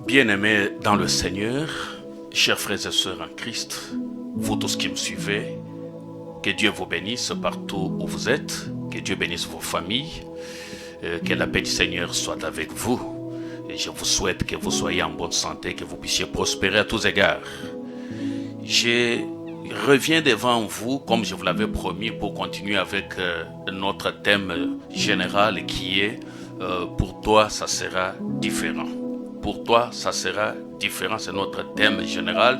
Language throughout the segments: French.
Bien-aimés dans le Seigneur, chers frères et sœurs en Christ, vous tous qui me suivez, que Dieu vous bénisse partout où vous êtes, que Dieu bénisse vos familles, que la paix du Seigneur soit avec vous. Et je vous souhaite que vous soyez en bonne santé, que vous puissiez prospérer à tous égards. Je reviens devant vous, comme je vous l'avais promis, pour continuer avec notre thème général qui est « Pour toi, ça sera différent ». Pour toi, ça sera différent, c'est notre thème général.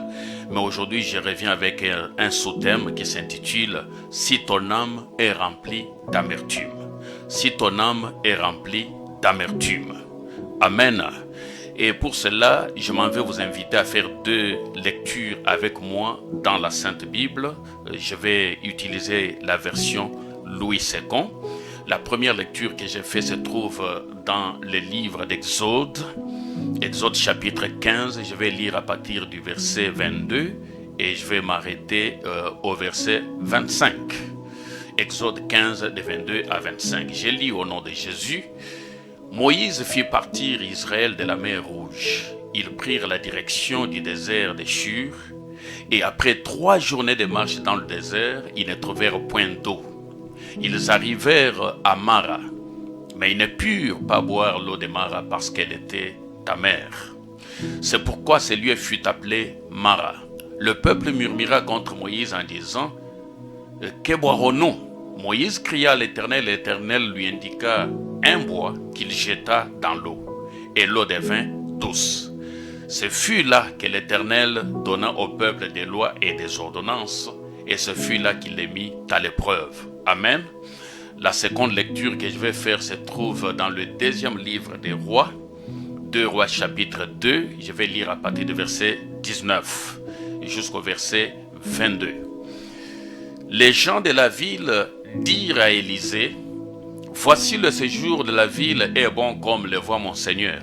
Mais aujourd'hui, je reviens avec un sous-thème qui s'intitule « Si ton âme est remplie d'amertume ». Si ton âme est remplie d'amertume. Amen. Et pour cela, je m'en vais vous inviter à faire 2 lectures avec moi dans la Sainte Bible. Je vais utiliser la version Louis II. La première lecture que j'ai faite se trouve dans le livre d'Exode. Exode chapitre 15, je vais lire à partir du verset 22 et je vais m'arrêter au verset 25. Exode 15 de 22 à 25. Je lis au nom de Jésus. Moïse fit partir Israël de la mer Rouge. Ils prirent la direction du désert de Shur et après 3 journées de marche dans le désert, ils ne trouvèrent point d'eau. Ils arrivèrent à Mara, mais ils ne purent pas boire l'eau de Mara parce qu'elle était amère. C'est pourquoi ce lieu fut appelé Mara. Le peuple murmura contre Moïse en disant « Que boirons-nous » Moïse cria à l'Éternel, l'Éternel lui indiqua un bois qu'il jeta dans l'eau, et l'eau devint douce. Ce fut là que l'Éternel donna au peuple des lois et des ordonnances, et ce fut là qu'il les mit à l'épreuve. Amen. La seconde lecture que je vais faire se trouve dans le 2e livre des Rois, 2 Rois chapitre 2, je vais lire à partir du verset 19 jusqu'au verset 22. Les gens de la ville dirent à Élisée, « Voici le séjour de la ville est bon comme le voit mon Seigneur,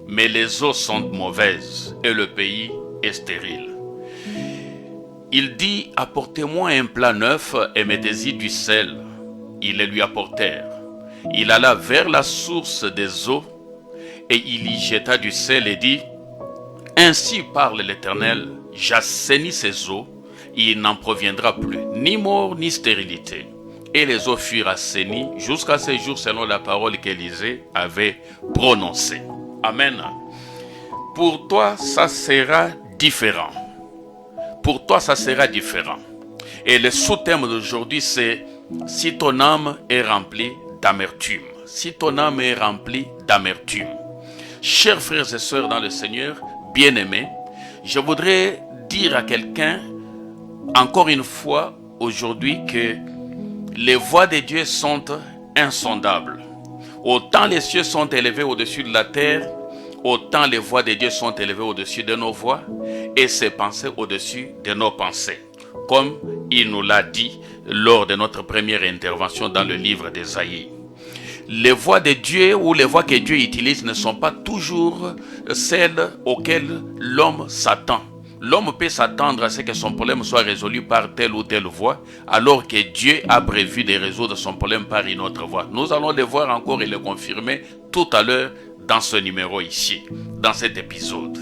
mais les eaux sont mauvaises et le pays est stérile. » Il dit, « Apportez-moi un plat neuf et mettez-y du sel. » Ils le lui apportèrent. Il alla vers la source des eaux et il y jeta du sel et dit, « Ainsi parle l'Éternel, j'assainis ces eaux, et il n'en proviendra plus, ni mort, ni stérilité. » Et les eaux furent assainies jusqu'à ce jour selon la parole qu'Élisée avait prononcée. Amen. Pour toi, ça sera différent. Pour toi, ça sera différent. Et le sous-thème d'aujourd'hui, c'est « Si ton âme est remplie d'amertume ». Si ton âme est remplie d'amertume. Chers frères et sœurs dans le Seigneur, bien-aimés, je voudrais dire à quelqu'un, encore une fois, aujourd'hui, que les voies de Dieu sont insondables. Autant les cieux sont élevés au-dessus de la terre, autant les voies de Dieu sont élevées au-dessus de nos voies et ses pensées au-dessus de nos pensées. Comme il nous l'a dit lors de notre première intervention dans le livre d'Ésaïe. Les voies de Dieu ou les voies que Dieu utilise ne sont pas toujours celles auxquelles l'homme s'attend. L'homme peut s'attendre à ce que son problème soit résolu par telle ou telle voie, alors que Dieu a prévu de résoudre son problème par une autre voie. Nous allons le voir encore et le confirmer tout à l'heure dans ce numéro ici, dans cet épisode.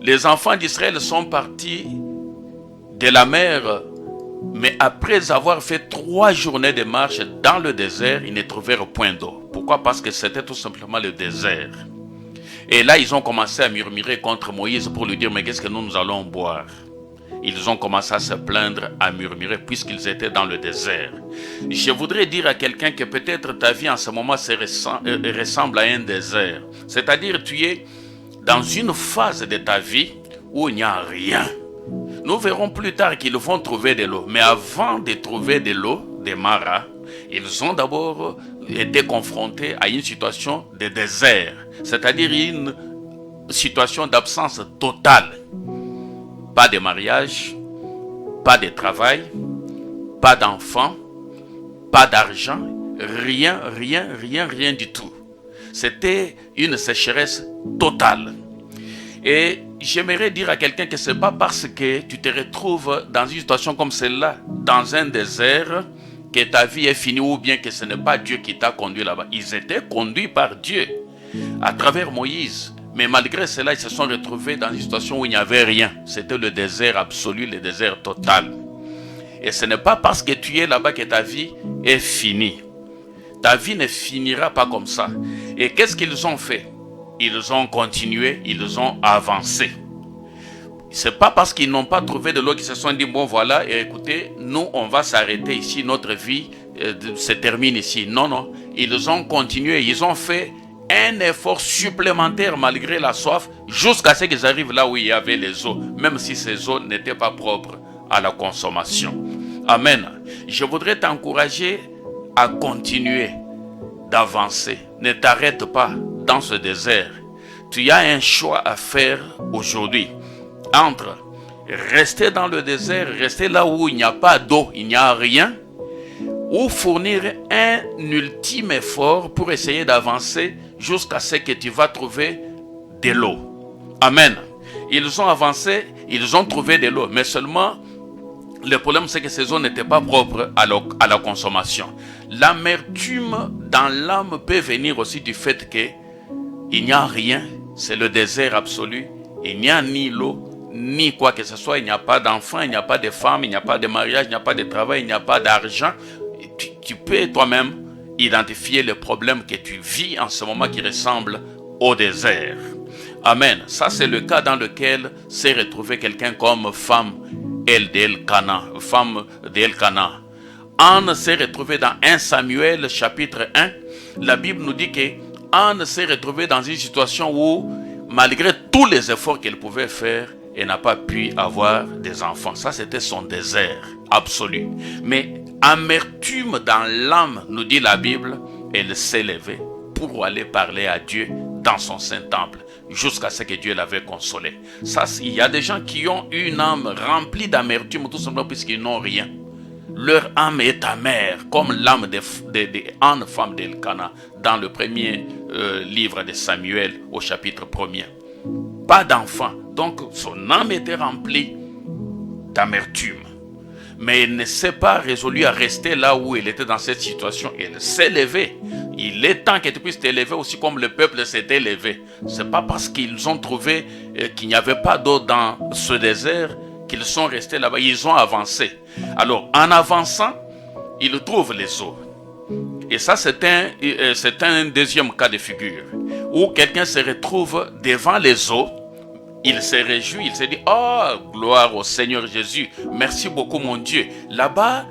Les enfants d'Israël sont partis de la mer, mais après avoir fait 3 journées de marche dans le désert, ils ne trouvèrent point d'eau. Pourquoi? Parce que c'était tout simplement le désert. Et là, ils ont commencé à murmurer contre Moïse pour lui dire, mais qu'est-ce que nous allons boire? Ils ont commencé à se plaindre, à murmurer, puisqu'ils étaient dans le désert. Je voudrais dire à quelqu'un que peut-être ta vie en ce moment ressemble à un désert. C'est-à-dire, tu es dans une phase de ta vie où il n'y a rien. Nous verrons plus tard qu'ils vont trouver de l'eau. Mais avant de trouver de l'eau, des maras, ils ont d'abord été confrontés à une situation de désert. C'est-à-dire une situation d'absence totale. Pas de mariage, pas de travail, pas d'enfants, pas d'argent, rien du tout. C'était une sécheresse totale. Et j'aimerais dire à quelqu'un que ce n'est pas parce que tu te retrouves dans une situation comme celle-là, dans un désert, que ta vie est finie ou bien que ce n'est pas Dieu qui t'a conduit là-bas. Ils étaient conduits par Dieu à travers Moïse. Mais malgré cela, ils se sont retrouvés dans une situation où il n'y avait rien. C'était le désert absolu, le désert total. Et ce n'est pas parce que tu es là-bas que ta vie est finie. Ta vie ne finira pas comme ça. Et qu'est-ce qu'ils ont fait? Ils ont continué, ils ont avancé. C'est pas parce qu'ils n'ont pas trouvé de l'eau qu'ils se sont dit, bon voilà, et écoutez, nous on va s'arrêter ici, notre vie se termine ici. Non, non, ils ont continué, ils ont fait un effort supplémentaire malgré la soif, jusqu'à ce qu'ils arrivent là où il y avait les eaux, même si ces eaux n'étaient pas propres à la consommation. Amen. Je voudrais t'encourager à continuer d'avancer. Ne t'arrête pas dans ce désert. Tu as un choix à faire aujourd'hui entre rester dans le désert, rester là où il n'y a pas d'eau, il n'y a rien, ou fournir un ultime effort pour essayer d'avancer jusqu'à ce que tu vas trouver de l'eau. Amen. Ils ont avancé, ils ont trouvé de l'eau, mais seulement le problème c'est que ces eaux n'étaient pas propres à la consommation. L'amertume dans l'âme peut venir aussi du fait que il n'y a rien, c'est le désert absolu, il n'y a ni l'eau, ni quoi que ce soit, il n'y a pas d'enfants, il n'y a pas de femmes, il n'y a pas de mariage, il n'y a pas de travail, il n'y a pas d'argent. Tu peux toi-même identifier le problème que tu vis en ce moment qui ressemble au désert. Amen. Ça c'est le cas dans lequel s'est retrouvé quelqu'un comme femme d'Elkana. Anne s'est retrouvée dans 1 Samuel chapitre 1. La Bible nous dit que Anne s'est retrouvée dans une situation où, malgré tous les efforts qu'elle pouvait faire, elle n'a pas pu avoir des enfants. Ça, c'était son désert absolu. Mais amertume dans l'âme, nous dit la Bible, elle s'est levée pour aller parler à Dieu dans son Saint-Temple, jusqu'à ce que Dieu l'avait consolé. Ça, il y a des gens qui ont une âme remplie d'amertume, tout simplement puisqu'ils n'ont rien. Leur âme est amère, comme l'âme d'Anne, femme d'Elkana, dans le premier livre de Samuel, au chapitre 1er. Pas d'enfant, donc son âme était remplie d'amertume. Mais elle ne s'est pas résolue à rester là où elle était dans cette situation. Elle s'est levée. Il est temps que tu puisses t'élever aussi comme le peuple s'est élevé. Ce n'est pas parce qu'ils ont trouvé qu'il n'y avait pas d'eau dans ce désert qu'ils sont restés là-bas. Ils ont avancé. Alors, en avançant, ils trouvent les eaux. Et ça, c'est un deuxième cas de figure. Où quelqu'un se retrouve devant les eaux. Il se réjouit, il se dit, oh, gloire au Seigneur Jésus. Merci beaucoup mon Dieu. Là-bas,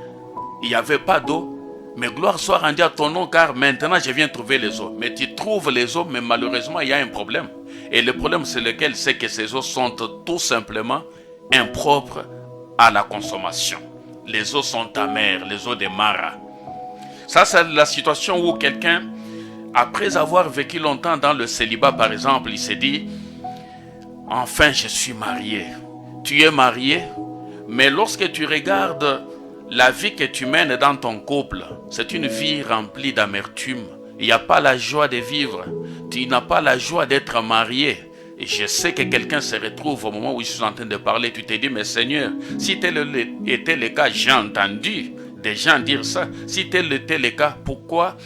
il n'y avait pas d'eau. Mais gloire soit rendue à ton nom, car maintenant je viens trouver les eaux. Mais tu trouves les eaux, mais malheureusement, il y a un problème. Et le problème, c'est lequel? C'est que ces eaux sont tout simplement impropres à la consommation. Les eaux sont amères, les eaux de Mara. Ça, c'est la situation où quelqu'un, après avoir vécu longtemps dans le célibat, par exemple, il s'est dit, enfin, je suis marié. Tu es marié, mais lorsque tu regardes la vie que tu mènes dans ton couple, c'est une vie remplie d'amertume. Il n'y a pas la joie de vivre. Tu n'as pas la joie d'être marié. Et je sais que quelqu'un se retrouve au moment où je suis en train de parler. Tu te dis, mais Seigneur, si tel était le cas, j'ai entendu des gens dire ça. Si tel était le cas, pourquoi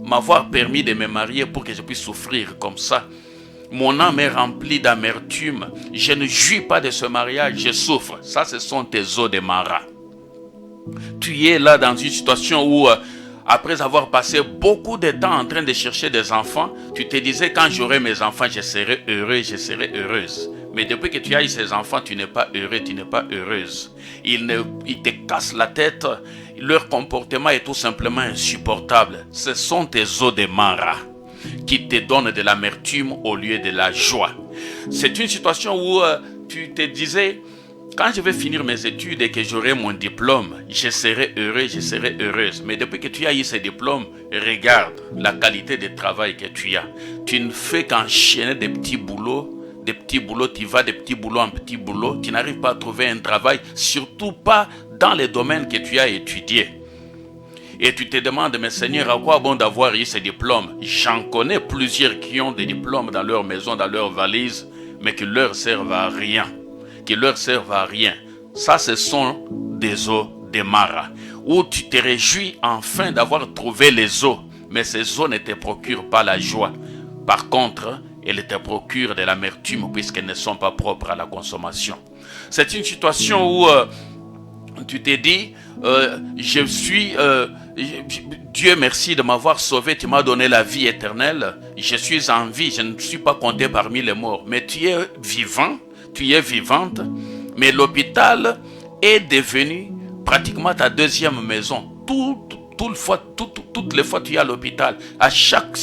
m'avoir permis de me marier pour que je puisse souffrir comme ça? Mon âme est remplie d'amertume. Je ne jouis pas de ce mariage, je souffre. Ça, ce sont tes eaux de Mara. Tu es là dans une situation où, après avoir passé beaucoup de temps en train de chercher des enfants, tu te disais, quand j'aurai mes enfants, je serai heureux, je serai heureuse. Mais depuis que tu as eu ces enfants, tu n'es pas heureux, tu n'es pas heureuse. Ils te cassent la tête. Leur comportement est tout simplement insupportable. Ce sont tes eaux de Mara qui te donnent de l'amertume au lieu de la joie. C'est une situation où tu te disais, quand je vais finir mes études et que j'aurai mon diplôme, je serai heureux, je serai heureuse. Mais depuis que tu as eu ce diplôme, regarde la qualité de travail que tu as. Tu ne fais qu'enchaîner des petits boulots, tu vas de petit boulot en petit boulot. Tu n'arrives pas à trouver un travail, surtout pas dans les domaines que tu as étudiés. Et tu te demandes, mais Seigneur, à quoi bon d'avoir eu ces diplômes? J'en connais plusieurs qui ont des diplômes dans leur maison, dans leur valise, mais qui leur servent à rien. Ça, ce sont des eaux de Mara, où tu te réjouis enfin d'avoir trouvé les eaux, mais ces eaux ne te procurent pas la joie. Par contre, elles te procurent de l'amertume puisqu'elles ne sont pas propres à la consommation. C'est une situation où tu t'es dit, Dieu merci de m'avoir sauvé, tu m'as donné la vie éternelle, je suis en vie, je ne suis pas compté parmi les morts. Mais tu es vivant, tu es vivante, mais l'hôpital est devenu pratiquement ta deuxième maison. Toutes les fois tu es à l'hôpital, chaque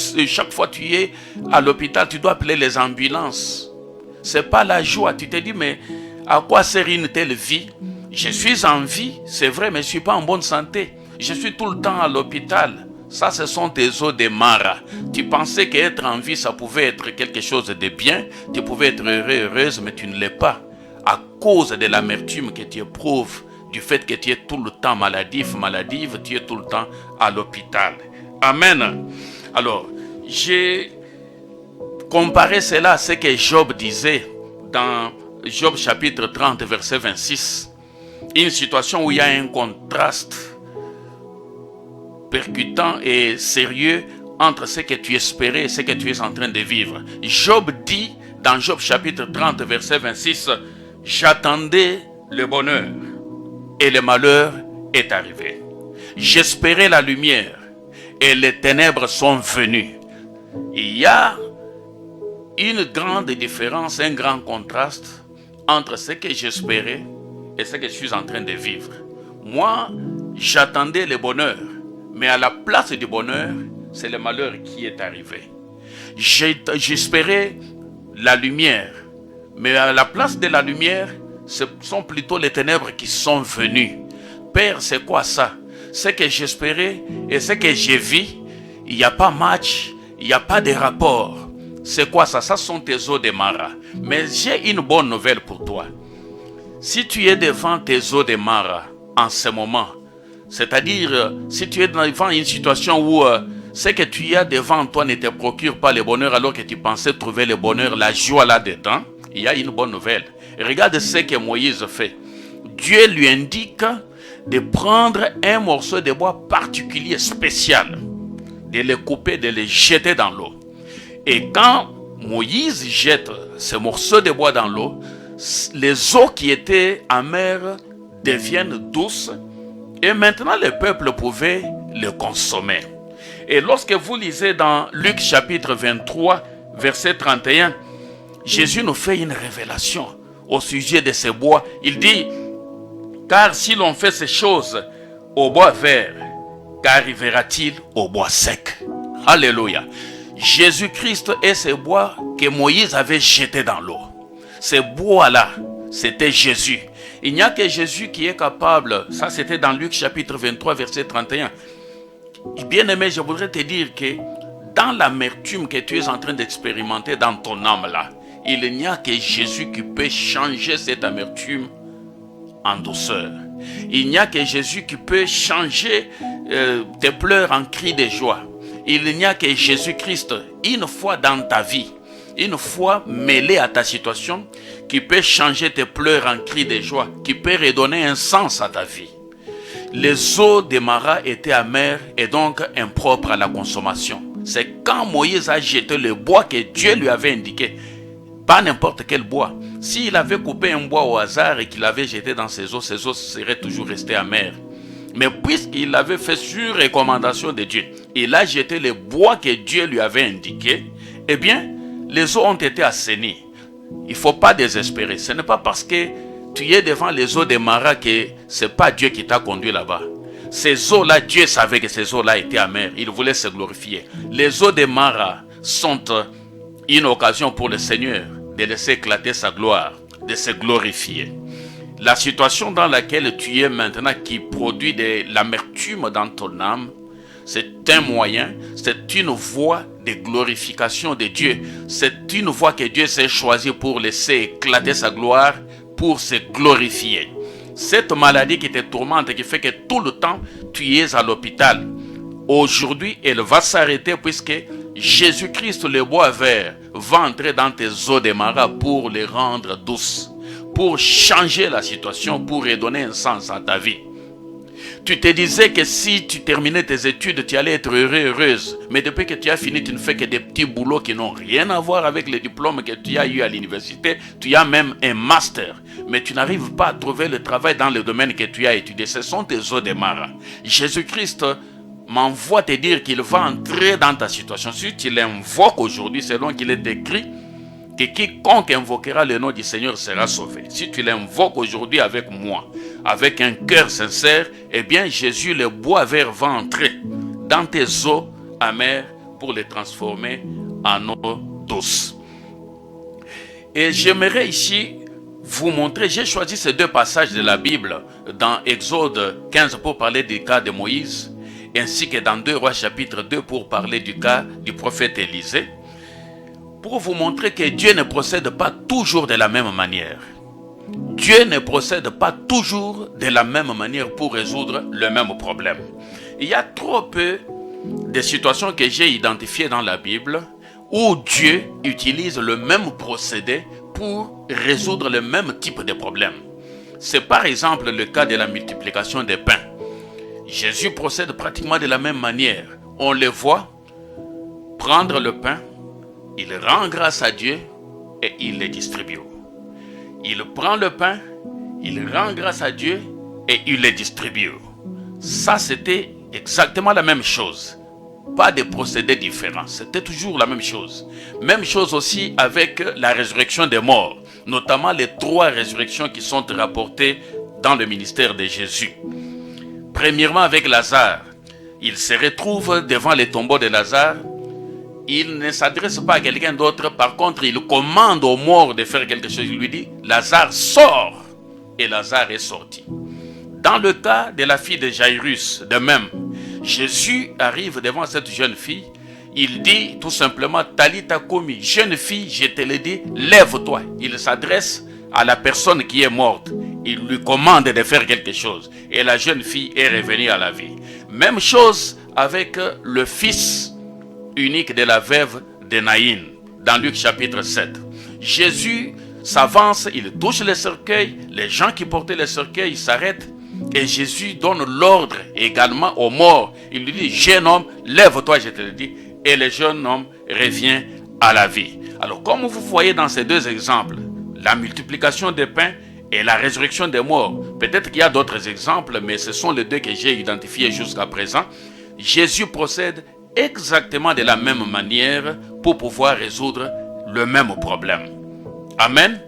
fois tu es à l'hôpital, tu dois appeler les ambulances. C'est pas la joie. Tu te dis, mais à quoi sert une telle vie? Je suis en vie, c'est vrai, mais je ne suis pas en bonne santé. Je suis tout le temps à l'hôpital. Ça, ce sont tes os de Mara. Tu pensais qu'être en vie, ça pouvait être quelque chose de bien. Tu pouvais être heureux, heureuse, mais tu ne l'es pas. À cause de l'amertume que tu éprouves, du fait que tu es tout le temps maladive, tu es tout le temps à l'hôpital. Amen. Alors, j'ai comparé cela à ce que Job disait dans Job chapitre 30, verset 26. Une situation où il y a un contraste percutant et sérieux entre ce que tu espérais et ce que tu es en train de vivre. Job dit dans Job chapitre 30, verset 26, « J'attendais le bonheur et le malheur est arrivé. J'espérais la lumière et les ténèbres sont venues. » Il y a une grande différence, un grand contraste entre ce que j'espérais et ce que je suis en train de vivre. Moi, j'attendais le bonheur, mais à la place du bonheur, c'est le malheur qui est arrivé. J'espérais la lumière, mais à la place de la lumière, ce sont plutôt les ténèbres qui sont venues. Père, c'est quoi ça? Ce que j'espérais et ce que j'ai vu, il n'y a pas match, il n'y a pas de rapport. C'est quoi ça? Ça sont tes os de Mara. Mais j'ai une bonne nouvelle pour toi. Si tu es devant tes os de Mara en ce moment, c'est-à-dire si tu es devant une situation où ce que tu as devant toi ne te procure pas le bonheur alors que tu pensais trouver le bonheur, la joie là-dedans, il y a une bonne nouvelle. Regarde ce que Moïse fait. Dieu lui indique de prendre un morceau de bois particulier, spécial, de le couper, de le jeter dans l'eau. Et quand Moïse jette ce morceau de bois dans l'eau, les eaux qui étaient amères deviennent douces et maintenant le peuple pouvait le consommer. Et lorsque vous lisez dans Luc chapitre 23, verset 31, Jésus nous fait une révélation au sujet de ce bois. Il dit, car si l'on fait ces choses au bois vert, qu'arrivera-t-il au bois sec? Alléluia. Jésus-Christ est ce bois que Moïse avait jeté dans l'eau. Ce bois-là, c'était Jésus. Il n'y a que Jésus qui est capable, ça c'était dans Luc chapitre 23, verset 31. Bien-aimé, je voudrais te dire que dans l'amertume que tu es en train d'expérimenter dans ton âme là, il n'y a que Jésus qui peut changer cette amertume en douceur. Il n'y a que Jésus qui peut changer tes pleurs en cris de joie. Il n'y a que Jésus-Christ, une fois dans ta vie, une fois mêlé à ta situation, qui peut changer tes pleurs en cris de joie, qui peut redonner un sens à ta vie. Les eaux de Mara étaient amères et donc impropres à la consommation. C'est quand Moïse a jeté le bois que Dieu lui avait indiqué, pas n'importe quel bois. S'il avait coupé un bois au hasard et qu'il avait jeté dans ses eaux seraient toujours restées amères. Mais puisqu'il l'avait fait sur recommandation de Dieu, il a jeté le bois que Dieu lui avait indiqué, eh bien, les eaux ont été assainies. Il ne faut pas désespérer. Ce n'est pas parce que tu es devant les eaux de Mara que ce n'est pas Dieu qui t'a conduit là-bas. Ces eaux-là, Dieu savait que ces eaux-là étaient amères. Il voulait se glorifier. Les eaux de Mara sont une occasion pour le Seigneur de laisser éclater sa gloire, de se glorifier. La situation dans laquelle tu es maintenant qui produit de l'amertume dans ton âme, c'est un moyen, c'est une voie de glorification de Dieu. C'est une voie que Dieu s'est choisie pour laisser éclater sa gloire, pour se glorifier. Cette maladie qui te tourmente et qui fait que tout le temps tu es à l'hôpital, aujourd'hui elle va s'arrêter puisque Jésus-Christ, le bois vert, va entrer dans tes eaux de Mara pour les rendre douces, pour changer la situation, pour redonner un sens à ta vie. Tu te disais que si tu terminais tes études, tu allais être heureux, heureuse. Mais depuis que tu as fini, tu ne fais que des petits boulots qui n'ont rien à voir avec les diplômes que tu as eu à l'université. Tu as même un master. Mais tu n'arrives pas à trouver le travail dans le domaine que tu as étudié. Ce sont tes eaux de marre. Jésus-Christ m'envoie te dire qu'il va entrer dans ta situation. Si tu l'invoques aujourd'hui, selon qu'il est écrit, que quiconque invoquera le nom du Seigneur sera sauvé. Si tu l'invoques aujourd'hui avec moi, avec un cœur sincère, eh bien Jésus, le bois vert, va entrer dans tes eaux amères pour les transformer en eau douce. Et j'aimerais ici vous montrer, j'ai choisi ces deux passages de la Bible dans Exode 15 pour parler du cas de Moïse, ainsi que dans 2 Rois chapitre 2 pour parler du cas du prophète Élisée, pour vous montrer que Dieu ne procède pas toujours de la même manière. Dieu ne procède pas toujours de la même manière pour résoudre le même problème. Il y a trop peu de situations que j'ai identifiées dans la Bible où Dieu utilise le même procédé pour résoudre le même type de problème. C'est par exemple le cas de la multiplication des pains. Jésus procède pratiquement de la même manière. On le voit prendre le pain, il rend grâce à Dieu et il le distribue. Il prend le pain, il rend grâce à Dieu et il le distribue. Ça, c'était exactement la même chose. Pas de procédés différents. C'était toujours la même chose. Même chose aussi avec la résurrection des morts. Notamment les 3 résurrections qui sont rapportées dans le ministère de Jésus. Premièrement avec Lazare. Il se retrouve devant les tombeaux de Lazare. Il ne s'adresse pas à quelqu'un d'autre. Par contre, il commande aux morts de faire quelque chose. Il lui dit, Lazare sort. Et Lazare est sorti. Dans le cas de la fille de Jairus, de même, Jésus arrive devant cette jeune fille. Il dit tout simplement, Talita Komi, jeune fille, je te le dis, lève-toi. Il s'adresse à la personne qui est morte. Il lui commande de faire quelque chose. Et la jeune fille est revenue à la vie. Même chose avec le fils unique de la veuve de Naïn, dans Luc chapitre 7. Jésus s'avance, il touche le cercueil, les gens qui portaient le cercueil s'arrêtent, et Jésus donne l'ordre également aux morts. Il lui dit, jeune homme, lève-toi, je te le dis, et le jeune homme revient à la vie. Alors, comme vous voyez dans ces deux exemples, la multiplication des pains et la résurrection des morts, peut-être qu'il y a d'autres exemples, mais ce sont les deux que j'ai identifiés jusqu'à présent. Jésus procède exactement de la même manière pour pouvoir résoudre le même problème. Amen.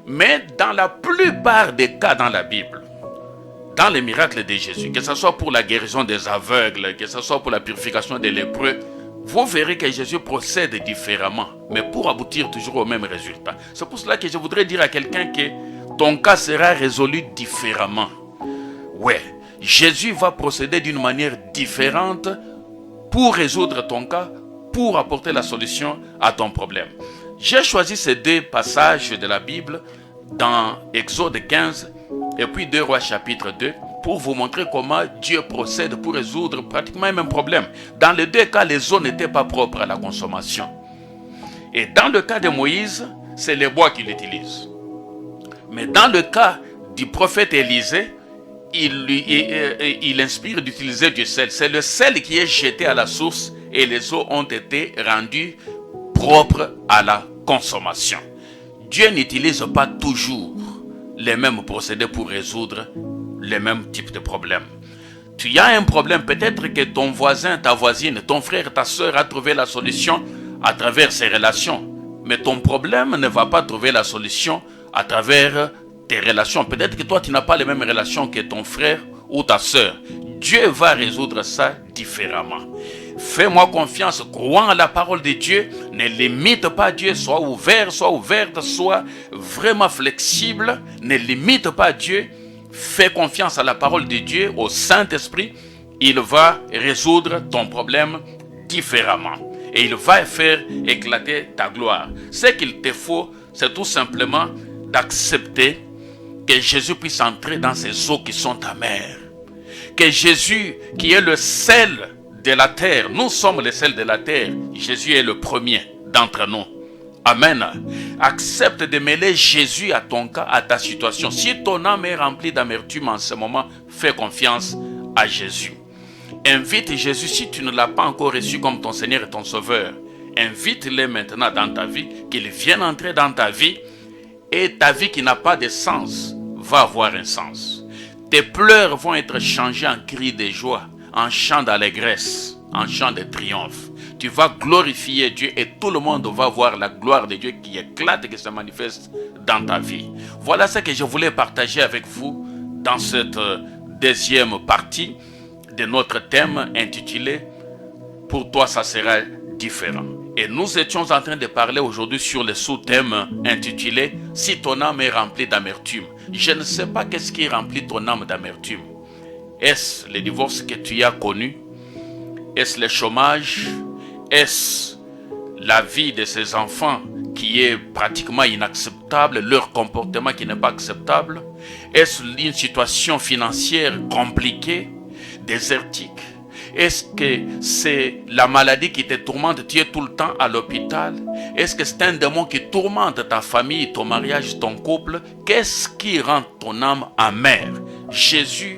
Mais dans la plupart des cas dans la Bible, dans les miracles de Jésus, que ce soit pour la guérison des aveugles, que ce soit pour la purification des lépreux, vous verrez que Jésus procède différemment, mais pour aboutir toujours au même résultat. C'est pour cela que je voudrais dire à quelqu'un que ton cas sera résolu différemment. Ouais, Jésus va procéder d'une manière différente pour résoudre ton cas, pour apporter la solution à ton problème. J'ai choisi ces deux passages de la Bible dans Exode 15 et puis 2 Rois chapitre 2 pour vous montrer comment Dieu procède pour résoudre pratiquement le même problème. Dans les deux cas, les eaux n'étaient pas propres à la consommation. Et dans le cas de Moïse, c'est les bois qu'il utilise. Mais dans le cas du prophète Élisée, il inspire d'utiliser du sel. C'est le sel qui est jeté à la source et les eaux ont été rendues propres à la consommation. Dieu n'utilise pas toujours les mêmes procédés pour résoudre les mêmes types de problèmes. Tu as un problème, peut-être que ton voisin, ta voisine, ton frère, ta soeur a trouvé la solution à travers ses relations. Mais ton problème ne va pas trouver la solution à travers tes relations. Peut-être que toi, tu n'as pas les mêmes relations que ton frère ou ta soeur. Dieu va résoudre ça différemment. Fais-moi confiance, crois en la parole de Dieu, ne limite pas Dieu, sois ouvert, sois ouverte, sois vraiment flexible, ne limite pas Dieu, fais confiance à la parole de Dieu, au Saint-Esprit, il va résoudre ton problème différemment et il va faire éclater ta gloire. Ce qu'il te faut, c'est tout simplement d'accepter que Jésus puisse entrer dans ces eaux qui sont amères. Que Jésus, qui est le sel de la terre, nous sommes le sel de la terre, Jésus est le premier d'entre nous. Amen. Accepte de mêler Jésus à ton cas, à ta situation. Si ton âme est remplie d'amertume en ce moment, fais confiance à Jésus. Invite Jésus si tu ne l'as pas encore reçu comme ton Seigneur et ton Sauveur. Invite-le maintenant dans ta vie, qu'il vienne entrer dans ta vie et ta vie qui n'a pas de sens va avoir un sens. Tes pleurs vont être changés en cris de joie, en chants d'allégresse, en chants de triomphe. Tu vas glorifier Dieu et tout le monde va voir la gloire de Dieu qui éclate et qui se manifeste dans ta vie. Voilà ce que je voulais partager avec vous dans cette deuxième partie de notre thème intitulé « Pour toi, ça sera différent ». Et nous étions en train de parler aujourd'hui sur le sous-thème intitulé « Si ton âme est remplie d'amertume ». Je ne sais pas qu'est-ce qui remplit ton âme d'amertume. Est-ce le divorce que tu as connu? Est-ce le chômage? Est-ce la vie de ces enfants qui est pratiquement inacceptable, leur comportement qui n'est pas acceptable? Est-ce une situation financière compliquée, désertique? Est-ce que c'est la maladie qui te tourmente, tu es tout le temps à l'hôpital? Est-ce que c'est un démon qui tourmente ta famille, ton mariage, ton couple? Qu'est-ce qui rend ton âme amère? Jésus,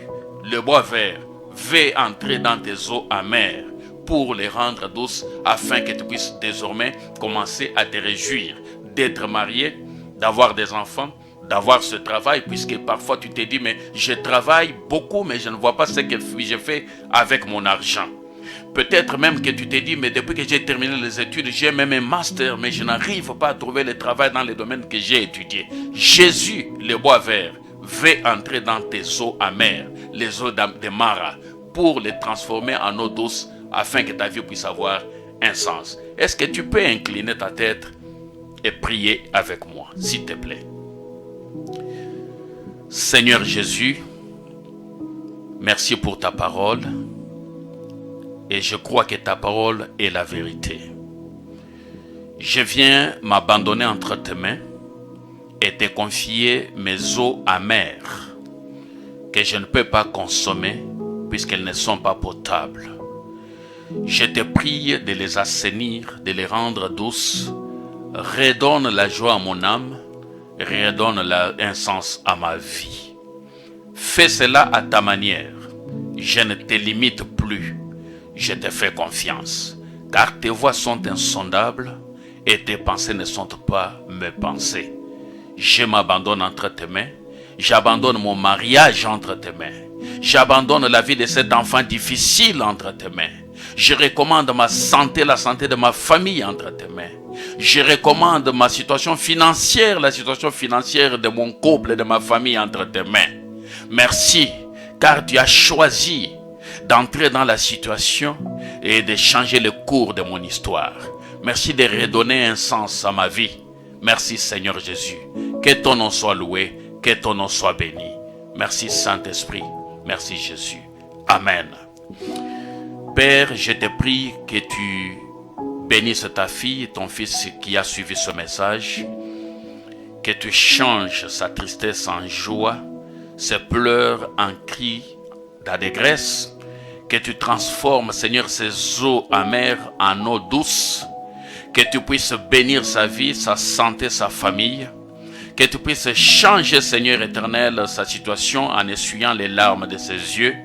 le bois vert, veut entrer dans tes eaux amères pour les rendre douces afin que tu puisses désormais commencer à te réjouir d'être marié, d'avoir des enfants, d'avoir ce travail, puisque parfois tu te dis, mais je travaille beaucoup, mais je ne vois pas ce que je fais avec mon argent. Peut-être même que tu te dis, mais depuis que j'ai terminé les études, j'ai même un master, mais je n'arrive pas à trouver le travail dans les domaines que j'ai étudiés. Jésus, le bois vert, veut entrer dans tes eaux amères, les eaux de Mara, pour les transformer en eau douce, afin que ta vie puisse avoir un sens. Est-ce que tu peux incliner ta tête et prier avec moi, s'il te plaît? Seigneur Jésus, merci pour ta parole et je crois que ta parole est la vérité. Je viens m'abandonner entre tes mains et te confier mes eaux amères que je ne peux pas consommer puisqu'elles ne sont pas potables. Je te prie de les assainir, de les rendre douces. Redonne la joie à mon âme, redonne un sens à ma vie. Fais cela à ta manière. Je ne te limite plus. Je te fais confiance. Car tes voies sont insondables et tes pensées ne sont pas mes pensées. Je m'abandonne entre tes mains. J'abandonne mon mariage entre tes mains. J'abandonne la vie de cet enfant difficile entre tes mains. Je recommande ma santé, la santé de ma famille entre tes mains. Je recommande ma situation financière, la situation financière de mon couple et de ma famille entre tes mains. Merci, car tu as choisi d'entrer dans la situation et de changer le cours de mon histoire. Merci de redonner un sens à ma vie. Merci Seigneur Jésus. Que ton nom soit loué, que ton nom soit béni. Merci Saint-Esprit. Merci Jésus. Amen. Père, je te prie que tu bénisses ta fille et ton fils qui a suivi ce message. Que tu changes sa tristesse en joie, ses pleurs en cris d'allégresse. Que tu transformes, Seigneur, ses eaux amères en eau douce. Que tu puisses bénir sa vie, sa santé, sa famille. Que tu puisses changer, Seigneur éternel, sa situation en essuyant les larmes de ses yeux,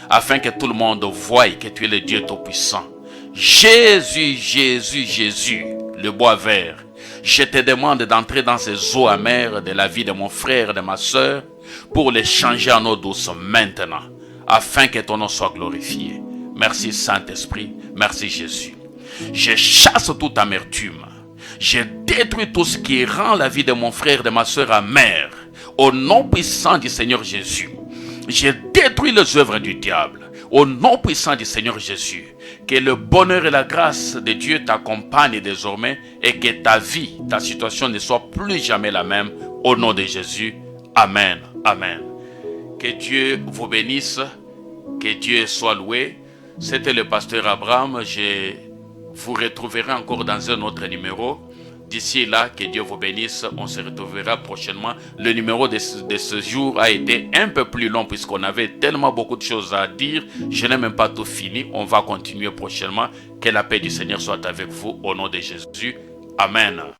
afin que tout le monde voie que tu es le Dieu Tout-Puissant. Jésus, Jésus, Jésus, le bois vert, je te demande d'entrer dans ces eaux amères de la vie de mon frère et de ma soeur pour les changer en eau douce maintenant, afin que ton nom soit glorifié. Merci Saint-Esprit, merci Jésus. Je chasse toute amertume. Je détruis tout ce qui rend la vie de mon frère et de ma soeur amère. Au nom puissant du Seigneur Jésus, je détruis les œuvres du diable. Au nom puissant du Seigneur Jésus, que le bonheur et la grâce de Dieu t'accompagnent désormais et que ta vie, ta situation ne soit plus jamais la même. Au nom de Jésus, Amen, Amen. Que Dieu vous bénisse, que Dieu soit loué. C'était le pasteur Abraham. Je vous retrouverai encore dans un autre numéro. D'ici là, que Dieu vous bénisse. On se retrouvera prochainement. Le numéro de ce jour a été un peu plus long puisqu'on avait tellement beaucoup de choses à dire. Je n'ai même pas tout fini. On va continuer prochainement. Que la paix du Seigneur soit avec vous au nom de Jésus. Amen.